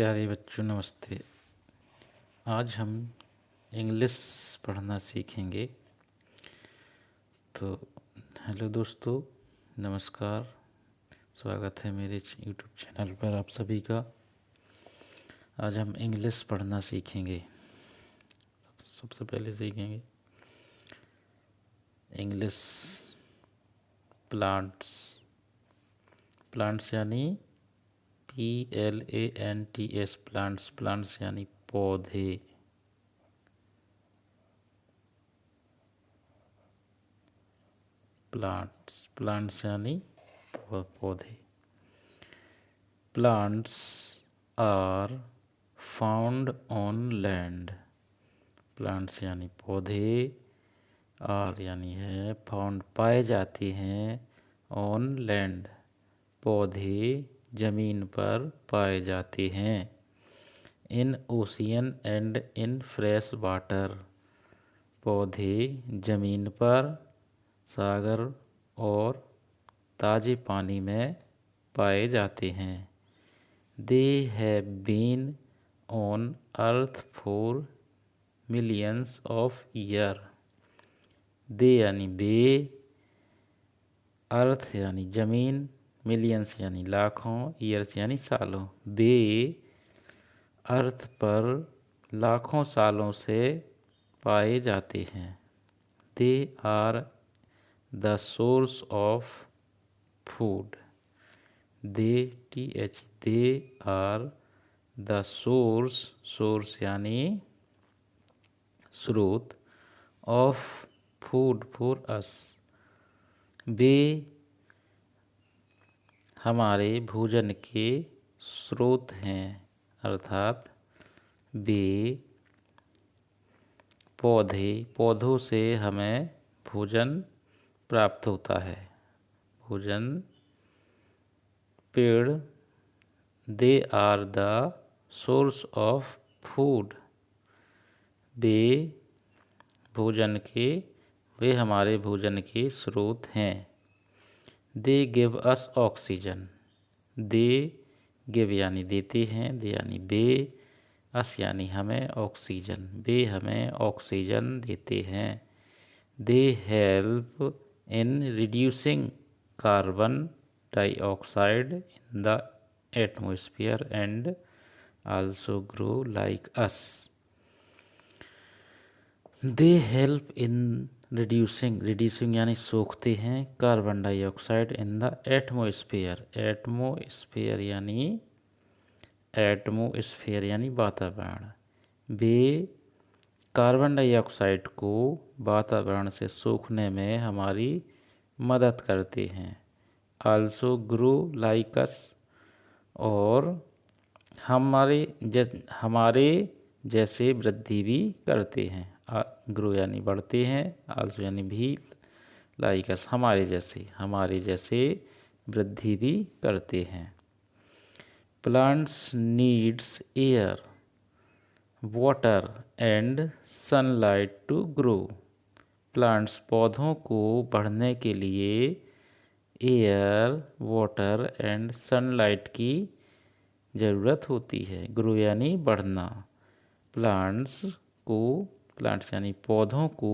प्यारे बच्चों नमस्ते। आज हम इंग्लिश पढ़ना सीखेंगे। तो हेलो दोस्तों, नमस्कार। स्वागत है मेरे यूट्यूब चैनल पर आप सभी का। आज हम इंग्लिश पढ़ना सीखेंगे। सबसे पहले सीखेंगे इंग्लिश प्लांट्स। प्लांट्स यानी PLANTS, प्लांट्स। प्लांट्स यानी पौधे। प्लांट्स यानी पौधे। Plants are found on land. Plants यानी पौधे, आर यानी है, फाउंड पाए जाते हैं, ऑन लैंड पौधे जमीन पर पाए जाते हैं, in ocean and in fresh water पौधे जमीन पर, सागर और ताजे पानी में पाए जाते हैं। They have been on earth for millions of year. They यानी बे, अर्थ यानी जमीन, मिलियंस यानी लाखों, ईयर्स यानी सालों। बे अर्थ पर लाखों सालों से पाए जाते हैं। They are the source of food. They are the source यानी स्रोत, ऑफ फूड फॉर अस वे हमारे भोजन के स्रोत हैं, अर्थात वे पौधों से हमें भोजन प्राप्त होता है। भोजन पेड़, they are the source of food. वे हमारे भोजन के स्रोत हैं। They give us oxygen. They give यानी देते हैं, दे यानी बे, अस यानी हमें, ऑक्सीजन वे हमें ऑक्सीजन देते हैं। They help in reducing carbon dioxide in the atmosphere and also grow like us. They help in reducing यानी सोखते हैं, carbon dioxide in the atmosphere. Atmosphere यानी वातावरण। वे कार्बन डाइऑक्साइड को वातावरण से सोखने में हमारी मदद करते हैं। आल्सो ग्रो लाइक अस, और हमारे जैसे वृद्धि भी करते हैं। ग्रो यानी बढ़ते हैं, आल्सो यानी भी, लाइक अस हमारे जैसे वृद्धि भी करते हैं। Plants needs air, water and sunlight to grow. Plants पौधों को बढ़ने के लिए एयर, वाटर एंड सनलाइट की ज़रूरत होती है। ग्रो यानी बढ़ना। प्लांट्स यानी पौधों को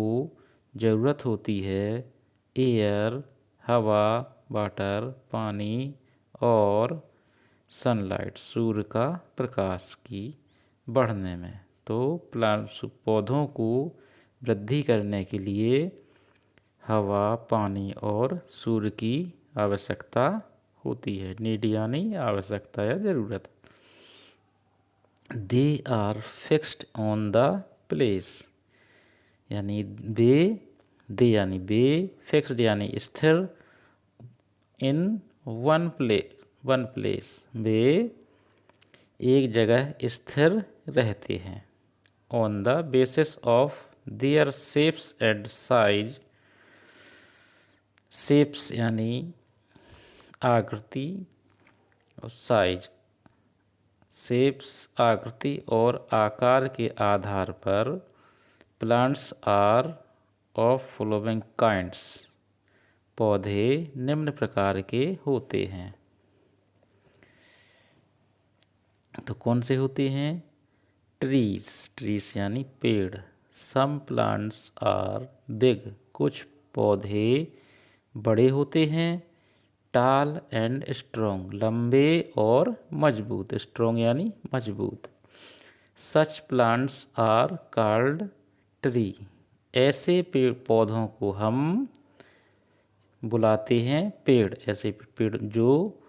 ज़रूरत होती है एयर, हवा, वाटर, पानी और सनलाइट, सूर्य का प्रकाश की बढ़ने में। तो प्लांट्स पौधों को वृद्धि करने के लिए हवा, पानी और सूर्य की आवश्यकता होती है। नीड यानी आवश्यकता या ज़रूरत। They are fixed on the place यानी यानी बे, फिक्स्ड यानी स्थिर, इन वन प्लेस वे एक जगह स्थिर रहते हैं। On the basis of their shapes and size. Shapes यानी आकृति और साइज। शेप्स आकृति और आकार के आधार पर plants are of following kinds, पौधे निम्न प्रकार के होते हैं। तो कौन से होते हैं? ट्रीज, ट्रीज यानी पेड़। सम प्लांट्स आर बिग, कुछ पौधे बड़े होते हैं। टाल एंड स्ट्रोंग, लंबे और मजबूत। स्ट्रोंग यानी मजबूत। Such plants are called tree, ऐसे पेड़ पौधों को हम बुलाते हैं पेड़। ऐसे पेड़ जो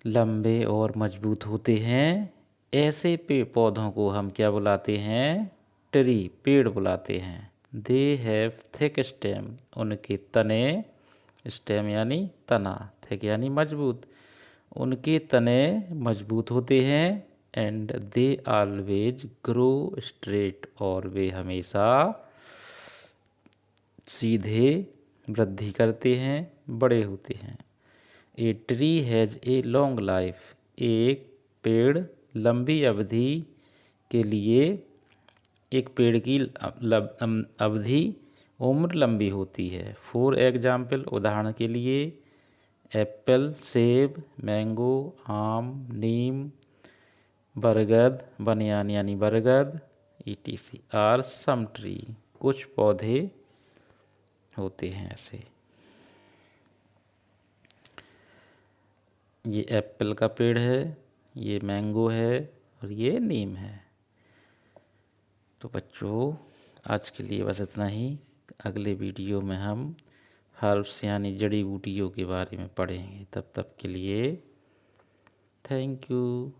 लंबे और मजबूत होते हैं, ऐसे पेड़ पौधों को हम क्या बुलाते हैं? ट्री, पेड़ बुलाते हैं। दे हैव थिक स्टेम, उनके तने, स्टेम यानी तना, थिक यानी मजबूत, उनके तने मजबूत होते हैं। And they always grow straight, और वे हमेशा सीधे वृद्धि करते हैं, बड़े होते हैं। A tree has a long life, एक पेड़ लंबी अवधि के लिए, एक पेड़ की अवधि, उम्र लंबी होती है। फॉर एग्जाम्पल, उदाहरण के लिए, एप्पल, सेब, मैंगो, आम, नीम, बरगद, बनियान यानी बरगद, ETC आर सम ट्री, कुछ पौधे होते हैं ऐसे। ये एप्पल का पेड़ है, ये मैंगो है और ये नीम है। तो बच्चों, आज के लिए बस इतना ही। अगले वीडियो में हम हर्ब्स यानी जड़ी बूटियों के बारे में पढ़ेंगे। तब तक के लिए थैंक यू।